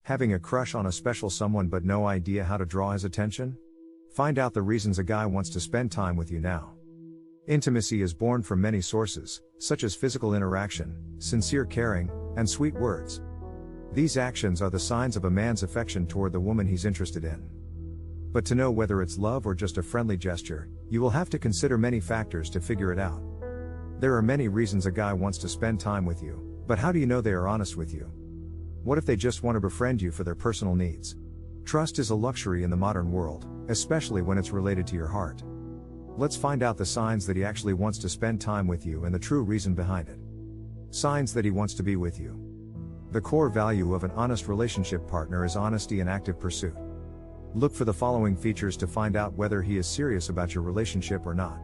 Having a crush on a special someone but no idea how to draw his attention? Find out the reasons a guy wants to spend time with you now. Intimacy is born from many sources, such as physical interaction, sincere caring, and sweet words. These actions are the signs of a man's affection toward the woman he's interested in. But to know whether it's love or just a friendly gesture, you will have to consider many factors to figure it out. There are many reasons a guy wants to spend time with you, but how do you know they are honest with you? What if they just want to befriend you for their personal needs? Trust is a luxury in the modern world, especially when it's related to your heart. Let's find out the signs that he actually wants to spend time with you and the true reason behind it. Signs that he wants to be with you. The core value of an honest relationship partner is honesty and active pursuit. Look for the following features to find out whether he is serious about your relationship or not.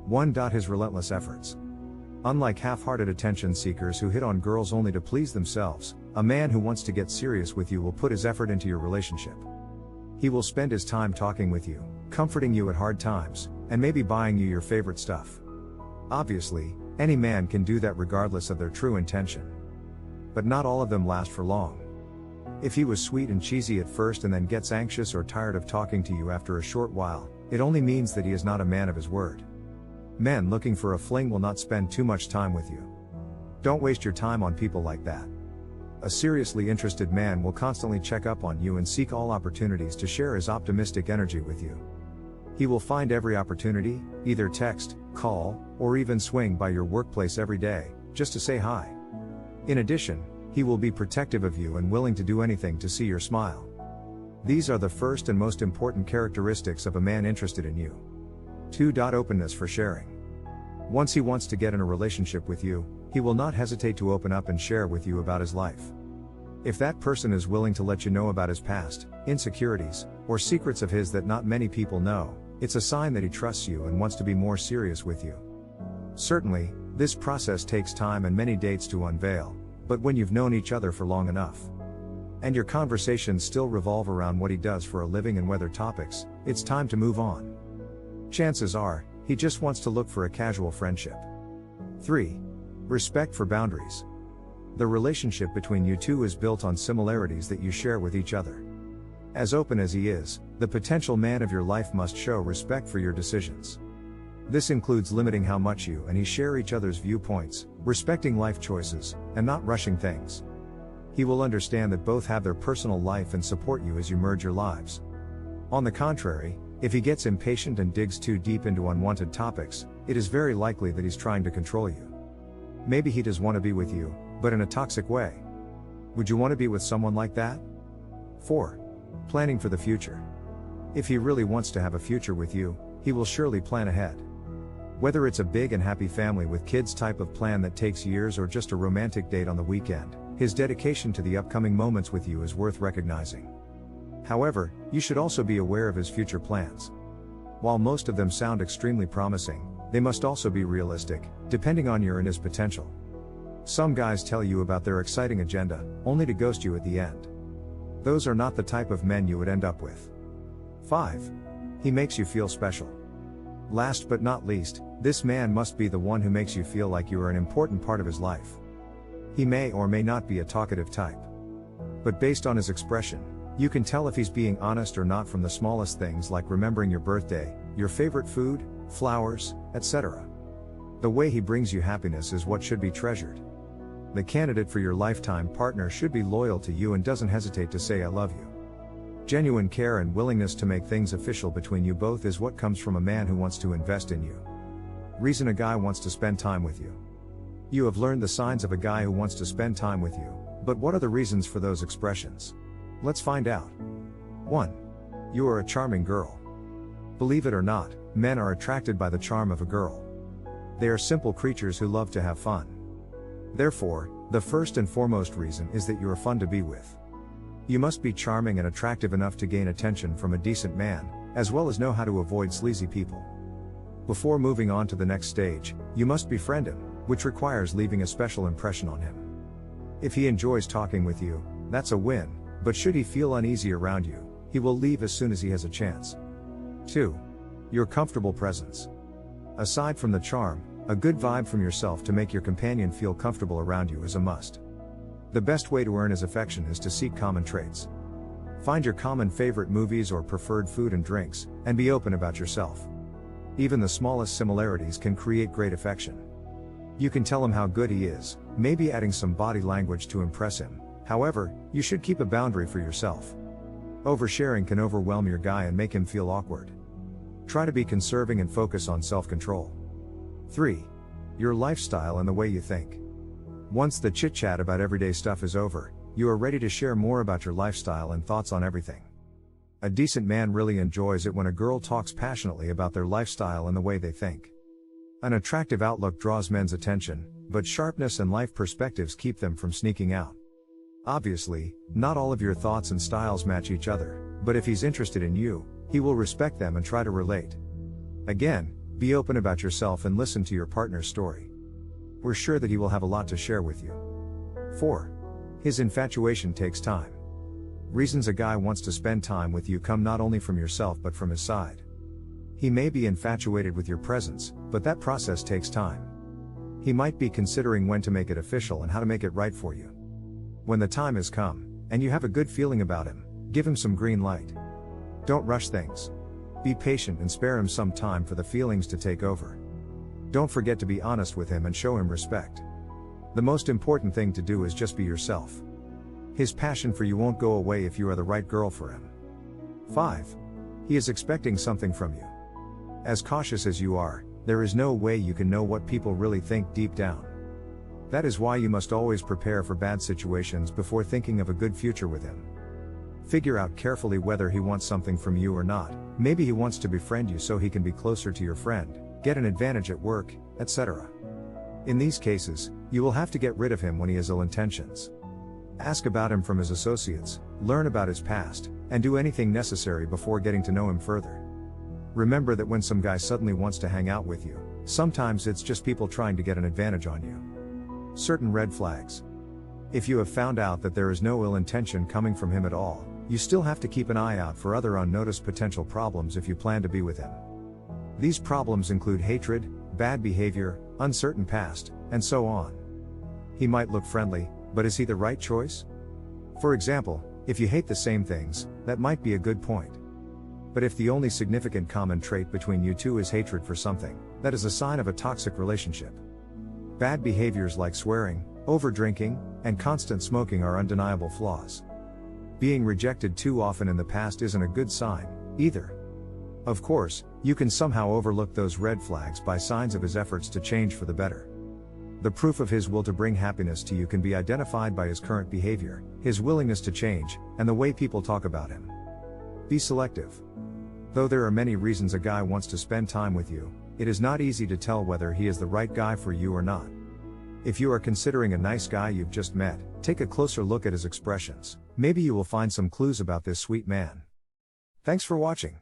1. His relentless efforts. Unlike half-hearted attention seekers who hit on girls only to please themselves, a man who wants to get serious with you will put his effort into your relationship. He will spend his time talking with you, comforting you at hard times, and maybe buying you your favorite stuff. Obviously, any man can do that regardless of their true intention. But not all of them last for long. If he was sweet and cheesy at first and then gets anxious or tired of talking to you after a short while, it only means that he is not a man of his word. Men looking for a fling will not spend too much time with you. Don't waste your time on people like that. A seriously interested man will constantly check up on you and seek all opportunities to share his optimistic energy with you. He will find every opportunity, either text, call, or even swing by your workplace every day, just to say hi. In addition, he will be protective of you and willing to do anything to see your smile. These are the first and most important characteristics of a man interested in you. 2. Openness for sharing. Once he wants to get in a relationship with you, he will not hesitate to open up and share with you about his life. If that person is willing to let you know about his past, insecurities, or secrets of his that not many people know, it's a sign that he trusts you and wants to be more serious with you. Certainly, this process takes time and many dates to unveil, but when you've known each other for long enough, and your conversations still revolve around what he does for a living and weather topics, it's time to move on. Chances are, he just wants to look for a casual friendship. 3. Respect for boundaries. The relationship between you two is built on similarities that you share with each other. As open as he is, the potential man of your life must show respect for your decisions. This includes limiting how much you and he share each other's viewpoints, respecting life choices, and not rushing things. He will understand that both have their personal life and support you as you merge your lives. On the contrary, if he gets impatient and digs too deep into unwanted topics, it is very likely that he's trying to control you. Maybe he does want to be with you, but in a toxic way. Would you want to be with someone like that? 4. Planning for the future. If he really wants to have a future with you, he will surely plan ahead. Whether it's a big and happy family with kids type of plan that takes years or just a romantic date on the weekend, his dedication to the upcoming moments with you is worth recognizing. However, you should also be aware of his future plans. While most of them sound extremely promising, they must also be realistic, depending on your and his potential. Some guys tell you about their exciting agenda, only to ghost you at the end. Those are not the type of men you would end up with. 5. He makes you feel special. Last but not least, this man must be the one who makes you feel like you are an important part of his life. He may or may not be a talkative type. But based on his expression, you can tell if he's being honest or not from the smallest things like remembering your birthday, your favorite food, flowers, etc. The way he brings you happiness is what should be treasured. The candidate for your lifetime partner should be loyal to you and doesn't hesitate to say I love you. Genuine care and willingness to make things official between you both is what comes from a man who wants to invest in you. Reason a guy wants to spend time with you. You have learned the signs of a guy who wants to spend time with you, but what are the reasons for those expressions? Let's find out. 1. You are a charming girl. Believe it or not, men are attracted by the charm of a girl. They are simple creatures who love to have fun. Therefore, the first and foremost reason is that you are fun to be with. You must be charming and attractive enough to gain attention from a decent man, as well as know how to avoid sleazy people. Before moving on to the next stage, you must befriend him, which requires leaving a special impression on him. If he enjoys talking with you, that's a win, but should he feel uneasy around you, he will leave as soon as he has a chance. 2. Your comfortable presence. Aside from the charm, a good vibe from yourself to make your companion feel comfortable around you is a must. The best way to earn his affection is to seek common traits. Find your common favorite movies or preferred food and drinks, and be open about yourself. Even the smallest similarities can create great affection. You can tell him how good he is, maybe adding some body language to impress him. However, you should keep a boundary for yourself. Oversharing can overwhelm your guy and make him feel awkward. Try to be conserving and focus on self-control. 3. Your lifestyle and the way you think. Once the chit-chat about everyday stuff is over, you are ready to share more about your lifestyle and thoughts on everything. A decent man really enjoys it when a girl talks passionately about their lifestyle and the way they think. An attractive outlook draws men's attention, but sharpness and life perspectives keep them from sneaking out. Obviously, not all of your thoughts and styles match each other, but if he's interested in you, he will respect them and try to relate. Again, be open about yourself and listen to your partner's story. We're sure that he will have a lot to share with you. 4. His infatuation takes time. Reasons a guy wants to spend time with you come not only from yourself but from his side. He may be infatuated with your presence, but that process takes time. He might be considering when to make it official and how to make it right for you. When the time has come, and you have a good feeling about him, give him some green light. Don't rush things. Be patient and spare him some time for the feelings to take over. Don't forget to be honest with him and show him respect. The most important thing to do is just be yourself. His passion for you won't go away if you are the right girl for him. 5. He is expecting something from you. As cautious as you are, there is no way you can know what people really think deep down. That is why you must always prepare for bad situations before thinking of a good future with him. Figure out carefully whether he wants something from you or not. Maybe he wants to befriend you so he can be closer to your friend, get an advantage at work, etc. In these cases, you will have to get rid of him when he has ill intentions. Ask about him from his associates, learn about his past, and do anything necessary before getting to know him further. Remember that when some guy suddenly wants to hang out with you, sometimes it's just people trying to get an advantage on you. Certain red flags. If you have found out that there is no ill intention coming from him at all, you still have to keep an eye out for other unnoticed potential problems if you plan to be with him. These problems include hatred, bad behavior, uncertain past, and so on. He might look friendly, but is he the right choice? For example, if you hate the same things, that might be a good point. But if the only significant common trait between you two is hatred for something, that is a sign of a toxic relationship. Bad behaviors like swearing, overdrinking, and constant smoking are undeniable flaws. Being rejected too often in the past isn't a good sign, either. Of course, you can somehow overlook those red flags by signs of his efforts to change for the better. The proof of his will to bring happiness to you can be identified by his current behavior, his willingness to change, and the way people talk about him. Be selective. Though there are many reasons a guy wants to spend time with you, it is not easy to tell whether he is the right guy for you or not. If you are considering a nice guy you've just met, take a closer look at his expressions. Maybe you will find some clues about this sweet man. Thanks for watching.